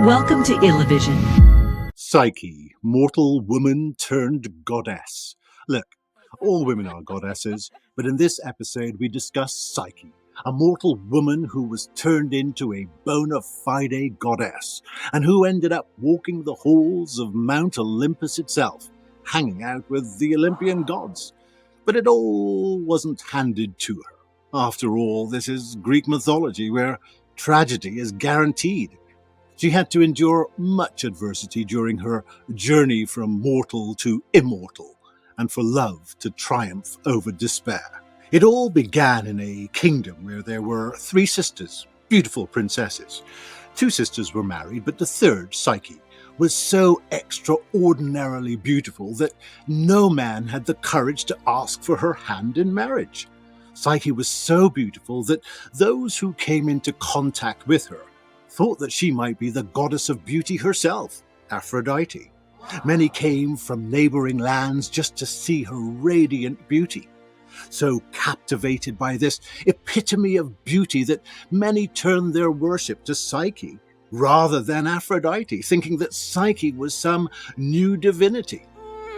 Welcome to Ilivision. Psyche, mortal woman turned goddess. Look, all women are goddesses, but in this episode we discuss Psyche, a mortal woman who was turned into a bona fide goddess, and who ended up walking the halls of Mount Olympus itself, hanging out with the Olympian gods. But it all wasn't handed to her. After all, this is Greek mythology, where tragedy is guaranteed. She had to endure much adversity during her journey from mortal to immortal, and for love to triumph over despair. It all began in a kingdom where there were 3 sisters, beautiful princesses. 2 sisters were married, but the third, Psyche, was so extraordinarily beautiful that no man had the courage to ask for her hand in marriage. Psyche was so beautiful that those who came into contact with her thought that she might be the goddess of beauty herself, Aphrodite. Many came from neighboring lands just to see her radiant beauty. So captivated by this epitome of beauty that many turned their worship to Psyche rather than Aphrodite, thinking that Psyche was some new divinity.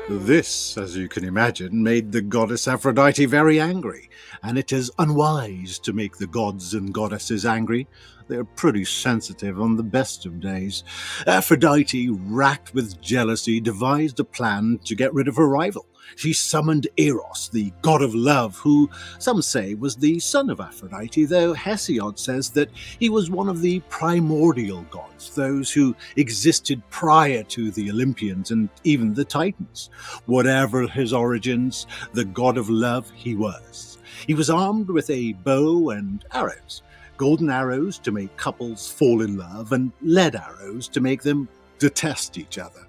This, as you can imagine, made the goddess Aphrodite very angry, and it is unwise to make the gods and goddesses angry. They're pretty sensitive on the best of days. Aphrodite, racked with jealousy, devised a plan to get rid of her rival. She summoned Eros, the god of love, who some say was the son of Aphrodite, though Hesiod says that he was one of the primordial gods, those who existed prior to the Olympians and even the Titans. Whatever his origins, the god of love he was. He was armed with a bow and arrows. Golden arrows to make couples fall in love, and lead arrows to make them detest each other.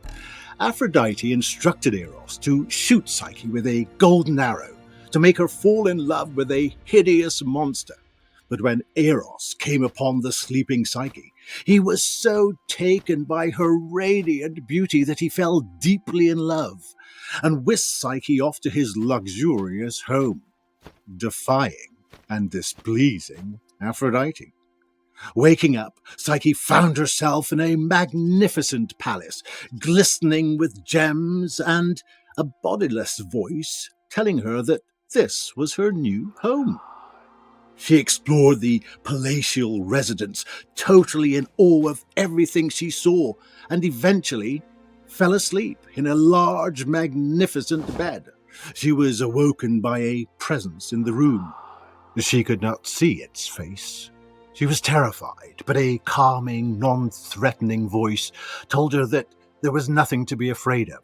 Aphrodite instructed Eros to shoot Psyche with a golden arrow to make her fall in love with a hideous monster. But when Eros came upon the sleeping Psyche, he was so taken by her radiant beauty that he fell deeply in love and whisked Psyche off to his luxurious home, defying and displeasing Aphrodite. Waking up, Psyche found herself in a magnificent palace, glistening with gems, and a bodiless voice telling her that this was her new home. She explored the palatial residence, totally in awe of everything she saw, and eventually fell asleep in a large, magnificent bed. She was awoken by a presence in the room. She could not see its face. She was terrified, but a calming, non-threatening voice told her that there was nothing to be afraid of,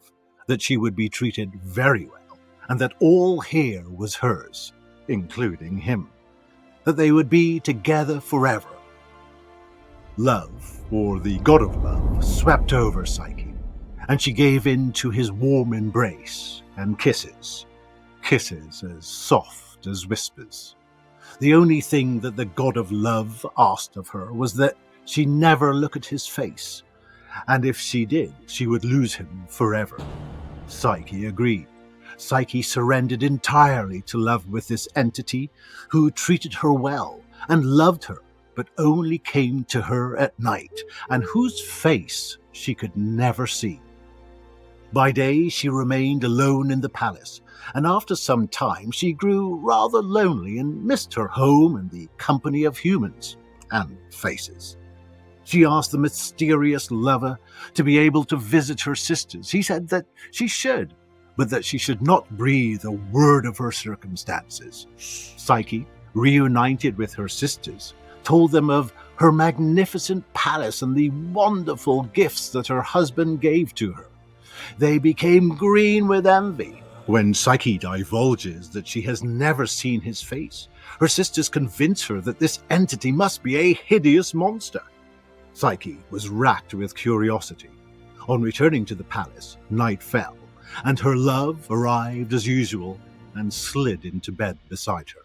that she would be treated very well, and that all here was hers, including him, that they would be together forever. Love, or the god of love, swept over Psyche, and she gave in to his warm embrace and kisses as soft as whispers. The only thing that the god of love asked of her was that she never look at his face, and if she did, she would lose him forever. Psyche agreed. Psyche surrendered entirely to love with this entity who treated her well and loved her, but only came to her at night, and whose face she could never see. By day she remained alone in the palace, and after some time she grew rather lonely and missed her home and the company of humans and faces. She asked the mysterious lover to be able to visit her sisters. He said that she should, but that she should not breathe a word of her circumstances. Psyche, reunited with her sisters, told them of her magnificent palace and the wonderful gifts that her husband gave to her. They became green with envy. When Psyche divulges that she has never seen his face, her sisters convince her that this entity must be a hideous monster. Psyche was racked with curiosity. On returning to the palace, night fell, and her love arrived as usual and slid into bed beside her.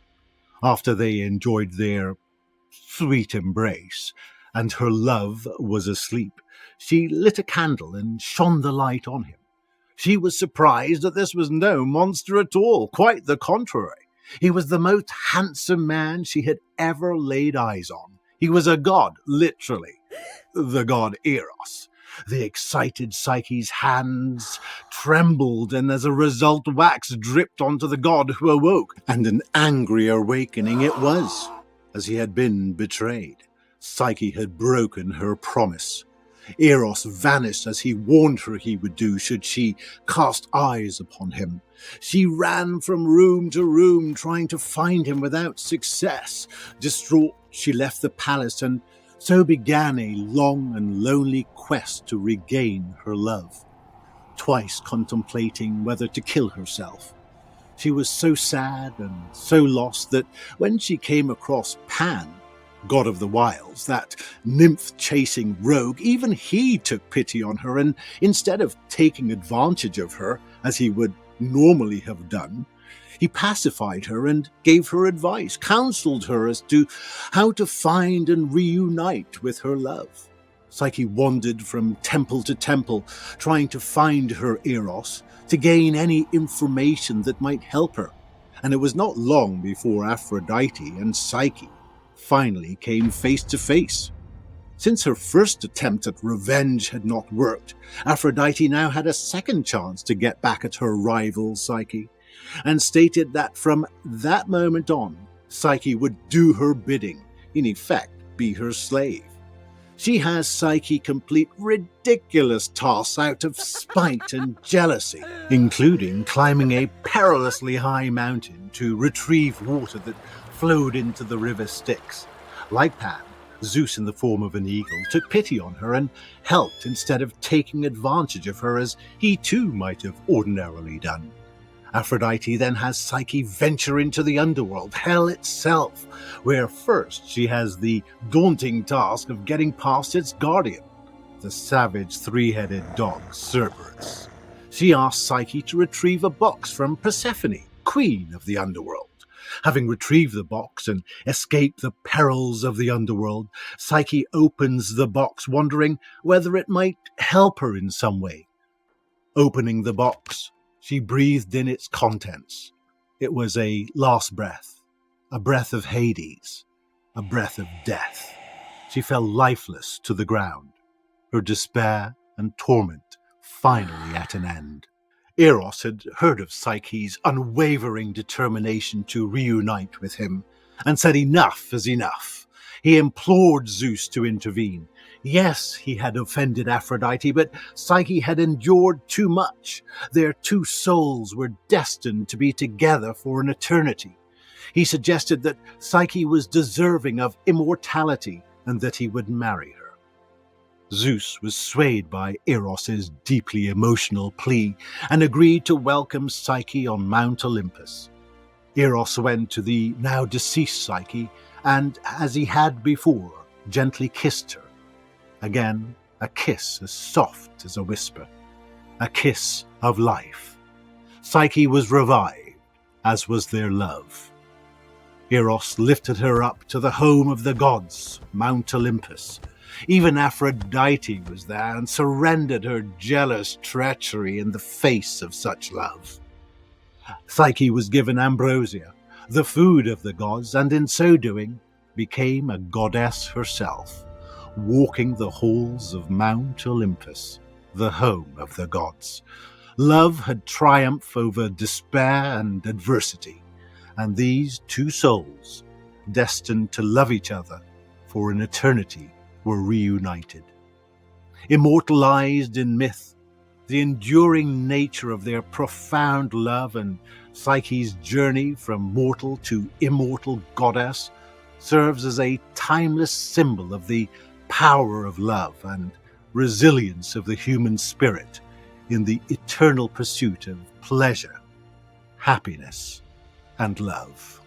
After they enjoyed their sweet embrace, and her love was asleep, she lit a candle and shone the light on him. She was surprised that this was no monster at all, quite the contrary. He was the most handsome man she had ever laid eyes on. He was a god, literally. the god Eros. The excited Psyche's hands trembled, and as a result wax dripped onto the god, who awoke. And an angry awakening it was, as he had been betrayed. Psyche had broken her promise. Eros vanished as he warned her he would do should she cast eyes upon him. She ran from room to room trying to find him without success. Distraught, she left the palace, and so began a long and lonely quest to regain her love, twice contemplating whether to kill herself. She was so sad and so lost that when she came across Pan, god of the wilds, that nymph-chasing rogue, even he took pity on her, and instead of taking advantage of her, as he would normally have done, he pacified her and gave her advice, counseled her as to how to find and reunite with her love. Psyche wandered from temple to temple, trying to find her Eros, to gain any information that might help her, and it was not long before Aphrodite and Psyche finally came face to face. Since her first attempt at revenge had not worked, Aphrodite now had a second chance to get back at her rival Psyche, and stated that from that moment on, Psyche would do her bidding, in effect be her slave. She has Psyche complete ridiculous tasks out of spite and jealousy, including climbing a perilously high mountain to retrieve water that flowed into the river Styx. Like Pan, Zeus in the form of an eagle took pity on her and helped instead of taking advantage of her as he too might have ordinarily done. Aphrodite then has Psyche venture into the underworld, hell itself, where first she has the daunting task of getting past its guardian, the savage three-headed dog Cerberus. She asks Psyche to retrieve a box from Persephone, queen of the underworld. Having retrieved the box and escaped the perils of the underworld, Psyche opens the box, wondering whether it might help her in some way. Opening the box, she breathed in its contents. It was a last breath, a breath of Hades, a breath of death. She fell lifeless to the ground, her despair and torment finally at an end. Eros had heard of Psyche's unwavering determination to reunite with him, and said enough is enough. He implored Zeus to intervene. Yes, he had offended Aphrodite, but Psyche had endured too much. Their two souls were destined to be together for an eternity. He suggested that Psyche was deserving of immortality and that he would marry her. Zeus was swayed by Eros's deeply emotional plea and agreed to welcome Psyche on Mount Olympus. Eros went to the now deceased Psyche and, as he had before, gently kissed her. Again, a kiss as soft as a whisper, a kiss of life. Psyche was revived, as was their love. Eros lifted her up to the home of the gods, Mount Olympus. Even Aphrodite was there and surrendered her jealous treachery in the face of such love. Psyche was given ambrosia, the food of the gods, and in so doing became a goddess herself, walking the halls of Mount Olympus, the home of the gods. Love had triumphed over despair and adversity, and these two souls, destined to love each other for an eternity, were reunited. Immortalized in myth, the enduring nature of their profound love and Psyche's journey from mortal to immortal goddess serves as a timeless symbol of the power of love and resilience of the human spirit in the eternal pursuit of pleasure, happiness, and love.